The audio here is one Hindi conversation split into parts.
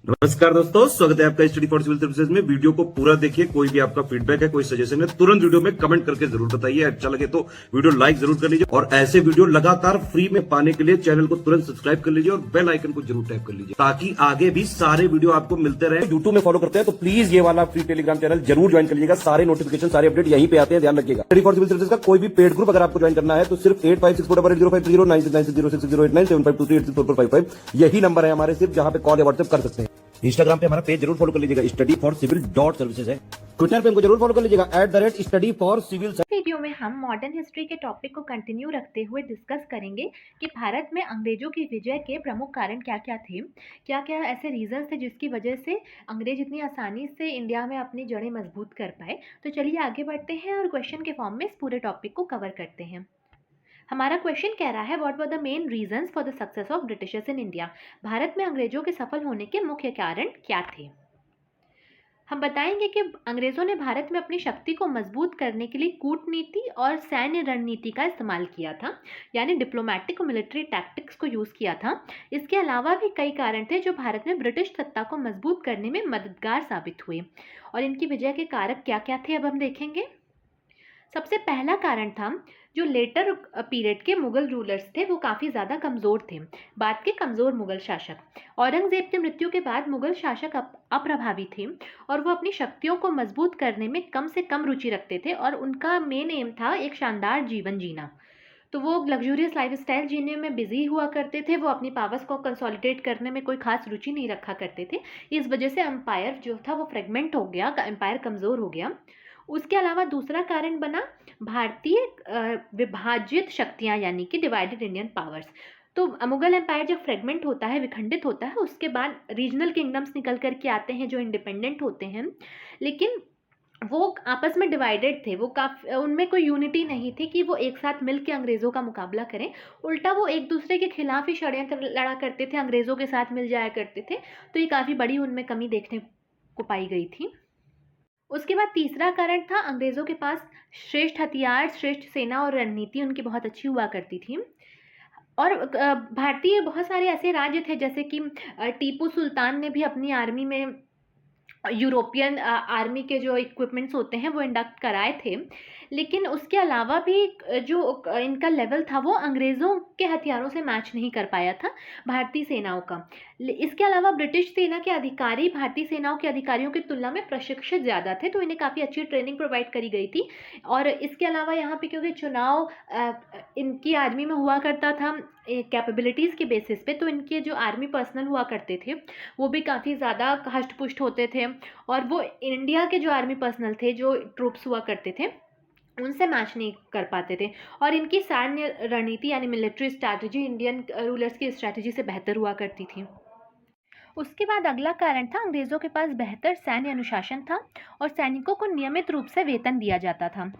नमस्कार दोस्तों, स्वागत है आपका स्टडी फॉर सिविल सर्विसेज में। वीडियो को पूरा देखिए। कोई भी आपका फीडबैक है, कोई सजेशन है, तुरंत वीडियो में कमेंट करके जरूर बताइए। अच्छा लगे तो वीडियो लाइक जरूर कर लीजिए और ऐसे वीडियो लगातार फ्री में पाने के लिए चैनल को तुरंत सब्सक्राइब कर लीजिए और बेल आइकन को जरूर टैप कर लीजिए ताकि आगे भी सारे वीडियो आपको मिलते रहे। यूट्यूब में फॉलो करते हैं तो प्लीज ये वाला फ्री टेलीग्राम चैनल जरूर ज्वाइन कर लीजिएगा। सारे नोटिफिकेशन, सारे अपडेट यहीं पे आते हैं, ध्यान रखिएगा। स्टडी फॉर सिविल सर्विसेज का कोई भी पेड ग्रुप अगर आपको ज्वाइन करना है तो सिर्फ 856480560609797523864455 यही नंबर है हमारे, सिर्फ जहां पे कॉल या व्हाट्सएप कर सकते हैं। इंस्टाग्राम पे हमारा पेज जरूर फॉलो कर लीजिएगा, स्टडी फॉर सिविल .सर्विसेज है। ट्विटर पे हमको जरूर फॉलो कर लीजिएगा @study for civil। वीडियो में हम मॉडर्न हिस्ट्री के टॉपिक को कंटिन्यू रखते हुए डिस्कस करेंगे कि भारत में अंग्रेजों की विजय के प्रमुख कारण क्या क्या थे, क्या क्या ऐसे रीजंस थे जिसकी वजह से अंग्रेज इतनी आसानी से इंडिया में अपनी जड़ें मजबूत कर पाए। तो चलिए आगे बढ़ते हैं और क्वेश्चन के फॉर्म में इस पूरे टॉपिक को कवर करते हैं। हमारा क्वेश्चन कह रहा है what were the main reasons for the success of Britishers in India. Bharat में अंग्रेजों के सफल होने के मुख्य कारण क्या थे। हम बताएंगे कि अंग्रेजों ने भारत में अपनी शक्ति को मजबूत करने के लिए कूटनीति और सैन्य रणनीति का इस्तेमाल किया था, यानी डिप्लोमेटिक और मिलिट्री टैक्टिक्स को यूज़ किया था। इसके अलावा भी कई कारण थे जो भारत में ब्रिटिश सत्ता को मजबूत करने में मददगार साबित हुए। और इनकी विजय के कारक क्या क्या थे अब हम देखेंगे। सबसे पहला कारण था जो लेटर पीरियड के मुगल रूलर्स थे वो काफ़ी ज़्यादा कमज़ोर थे। बाद के कमज़ोर मुगल शासक, औरंगज़ेब की मृत्यु के बाद मुगल शासक अप्रभावी थे और वो अपनी शक्तियों को मजबूत करने में कम से कम रुचि रखते थे और उनका मेन एम था एक शानदार जीवन जीना। तो वो लग्जूरियस लाइफस्टाइल जीने में बिजी हुआ करते थे, वो अपनी पावर्स को कंसोलिडेट करने में कोई खास रुचि नहीं रखा करते थे। इस वजह से एम्पायर जो था वो फ्रेगमेंट हो गया, एम्पायर कमज़ोर हो गया। उसके अलावा दूसरा कारण बना भारतीय विभाजित शक्तियां, यानी कि डिवाइडेड इंडियन पावर्स। तो मुगल एम्पायर जब फ्रेगमेंट होता है, विखंडित होता है, उसके बाद रीजनल किंगडम्स निकल करके आते हैं जो इंडिपेंडेंट होते हैं, लेकिन वो आपस में डिवाइडेड थे। वो उनमें कोई यूनिटी नहीं थी कि वो एक साथ मिल के अंग्रेज़ों का मुकाबला करें। उल्टा वो एक दूसरे के खिलाफ ही षड्यंत्र लड़ा करते थे, अंग्रेज़ों के साथ मिल जाया करते थे। तो ये काफ़ी बड़ी उनमें कमी देखने को पाई गई थी। उसके बाद तीसरा कारण था अंग्रेज़ों के पास श्रेष्ठ हथियार, श्रेष्ठ सेना और रणनीति उनकी बहुत अच्छी हुआ करती थी। और भारतीय बहुत सारे ऐसे राज्य थे जैसे कि टीपू सुल्तान ने भी अपनी आर्मी में यूरोपियन आर्मी के जो इक्विपमेंट्स होते हैं वो इंडक्ट कराए थे, लेकिन उसके अलावा भी जो इनका लेवल था वो अंग्रेज़ों के हथियारों से मैच नहीं कर पाया था भारतीय सेनाओं का। इसके अलावा ब्रिटिश सेना के अधिकारी भारतीय सेनाओं के अधिकारियों की तुलना में प्रशिक्षित ज़्यादा थे, तो इन्हें काफ़ी अच्छी ट्रेनिंग प्रोवाइड करी गई थी। और इसके अलावा यहाँ पे क्योंकि चुनाव इनकी आर्मी में हुआ करता था कैपेबिलिटीज़ के बेसिस पे, तो इनके जो आर्मी पर्सनल हुआ करते थे वो भी काफ़ी ज़्यादा हष्ट पुष्ट होते थे और वो इंडिया के जो आर्मी पर्सनल थे, जो ट्रूप्स हुआ करते थे, उनसे मैच नहीं कर पाते थे। और इनकी सैन्य रणनीति यानी मिलिट्री स्ट्रैटेजी इंडियन रूलर्स की स्ट्रैटेजी से बेहतर हुआ करती थी। उसके बाद अगला कारण था अंग्रेज़ों के पास बेहतर सैन्य अनुशासन था और सैनिकों को नियमित रूप से वेतन दिया जाता था,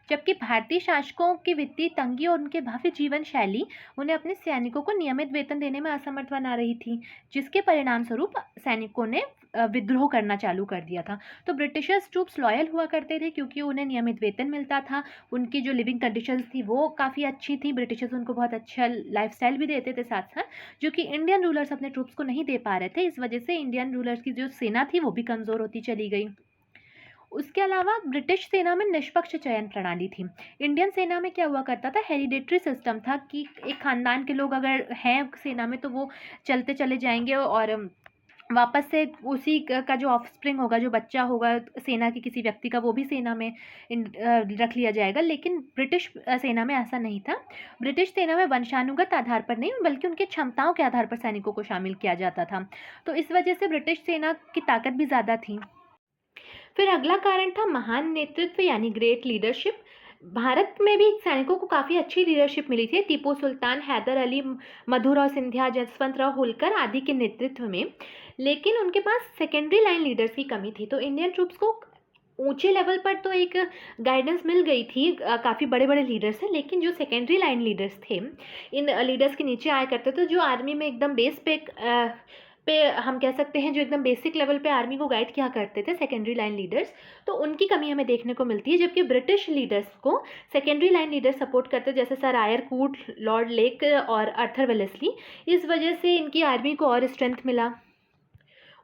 जबकि भारतीय शासकों की वित्तीय तंगी और उनके भव्य जीवन शैली उन्हें अपने सैनिकों को नियमित वेतन देने में असमर्थ बना रही थी, जिसके परिणाम स्वरूप सैनिकों ने विद्रोह करना चालू कर दिया था। तो ब्रिटिशर्स ट्रूप्स लॉयल हुआ करते थे क्योंकि उन्हें नियमित वेतन मिलता था, उनकी जो लिविंग कंडीशंस थी वो काफ़ी अच्छी थी, ब्रिटिशर्स उनको बहुत अच्छा लाइफस्टाइल भी देते थे साथ साथ, जो कि इंडियन रूलर्स अपने ट्रूप्स को नहीं दे पा रहे थे। इस वजह से इंडियन रूलर्स की जो सेना थी वो भी कमज़ोर होती चली गई। उसके अलावा ब्रिटिश सेना में निष्पक्ष चयन प्रणाली थी। इंडियन सेना में क्या हुआ करता था, हेरिडेटरी सिस्टम था कि एक खानदान के लोग अगर हैं सेना में तो वो चलते चले जाएंगे और वापस से उसी का जो ऑफस्प्रिंग होगा, जो बच्चा होगा सेना के किसी व्यक्ति का, वो भी सेना में रख लिया जाएगा। लेकिन ब्रिटिश सेना में ऐसा नहीं था। ब्रिटिश सेना में वंशानुगत आधार पर नहीं बल्कि उनकी क्षमताओं के आधार पर सैनिकों को शामिल किया जाता था, तो इस वजह से ब्रिटिश सेना की ताकत भी ज़्यादा थी। फिर अगला कारण था महान नेतृत्व यानी ग्रेट लीडरशिप। भारत में भी सैनिकों को काफ़ी अच्छी लीडरशिप मिली थी टीपू सुल्तान, हैदर अली, मधुराव सिंधिया, जसवंतराव होलकर आदि के नेतृत्व में, लेकिन उनके पास सेकेंडरी लाइन लीडर्स की कमी थी। तो इंडियन ट्रूप्स को ऊंचे लेवल पर तो एक गाइडेंस मिल गई थी, काफ़ी बड़े बड़े लीडर्स हैं, लेकिन जो सेकेंडरी लाइन लीडर्स थे, इन लीडर्स के नीचे आया करते थे, जो आर्मी में एकदम बेस पे हम कह सकते हैं जो एकदम बेसिक लेवल पे आर्मी को गाइड किया करते थे, सेकेंडरी लाइन लीडर्स, तो उनकी कमी हमें देखने को मिलती है। जबकि ब्रिटिश लीडर्स को सेकेंडरी लाइन लीडर्स सपोर्ट करते, जैसे सर आयर कूट, लॉर्ड लेक और आर्थर वेलेस्ली। इस वजह से इनकी आर्मी को और स्ट्रेंथ मिला।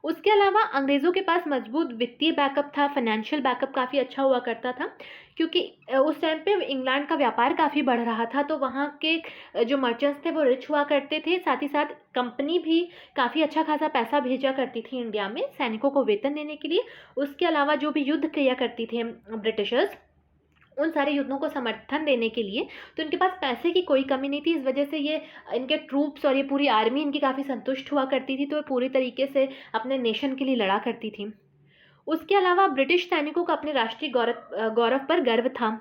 उसके अलावा अंग्रेज़ों के पास मजबूत वित्तीय बैकअप था, फाइनेंशियल बैकअप काफ़ी अच्छा हुआ करता था, क्योंकि उस टाइम पे इंग्लैंड का व्यापार काफ़ी बढ़ रहा था, तो वहाँ के जो मर्चेंट्स थे वो रिच हुआ करते थे। साथ ही साथ कंपनी भी काफ़ी अच्छा खासा पैसा भेजा करती थी इंडिया में सैनिकों को वेतन देने के लिए। उसके अलावा जो भी युद्ध किया करती थे ब्रिटिशर्स, उन सारे युद्धों को समर्थन देने के लिए, तो इनके पास पैसे की कोई कमी नहीं थी। इस वजह से ये इनके ट्रूप्स और ये पूरी आर्मी इनकी काफ़ी संतुष्ट हुआ करती थी, तो ये पूरी तरीके से अपने नेशन के लिए लड़ा करती थी। उसके अलावा ब्रिटिश सैनिकों को अपने राष्ट्रीय गौरव पर गर्व था,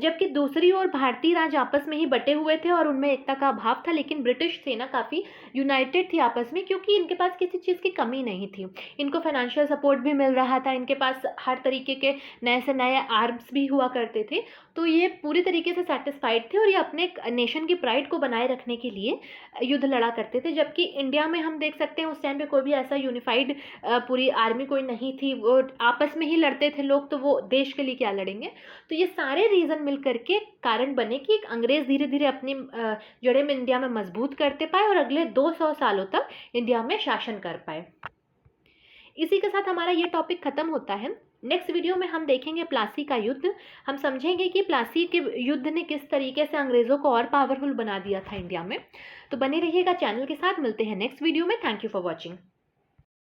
जबकि दूसरी ओर भारतीय राज्य आपस में ही बटे हुए थे और उनमें एकता का अभाव था, लेकिन ब्रिटिश सेना काफ़ी यूनाइटेड थी आपस में, क्योंकि इनके पास किसी चीज़ की कमी नहीं थी। इनको फाइनेंशियल सपोर्ट भी मिल रहा था, इनके पास हर तरीके के नए से नए आर्म्स भी हुआ करते थे, तो ये पूरी तरीके से सेटिस्फाइड थे और ये अपने नेशन की प्राइड को बनाए रखने के लिए युद्ध लड़ा करते थे। जबकि इंडिया में हम देख सकते हैं उस टाइम पे कोई भी ऐसा यूनिफाइड पूरी आर्मी कोई नहीं थी, वो आपस में ही लड़ते थे लोग, तो वो देश के लिए क्या लड़ेंगे। तो ये सारे रीज़न मिल करके कारण बने कि एक अंग्रेज़ धीरे धीरे अपनी जड़ें में इंडिया में मजबूत करते पाए और अगले 200 सालों तक इंडिया में शासन कर पाए। इसी के साथ हमारा ये टॉपिक ख़त्म होता है। नेक्स्ट वीडियो में हम देखेंगे प्लासी का युद्ध। हम समझेंगे कि प्लासी के युद्ध ने किस तरीके से अंग्रेज़ों को और पावरफुल बना दिया था इंडिया में। तो बने रहिएगा चैनल के साथ, मिलते हैं नेक्स्ट वीडियो में। Thank you for watching.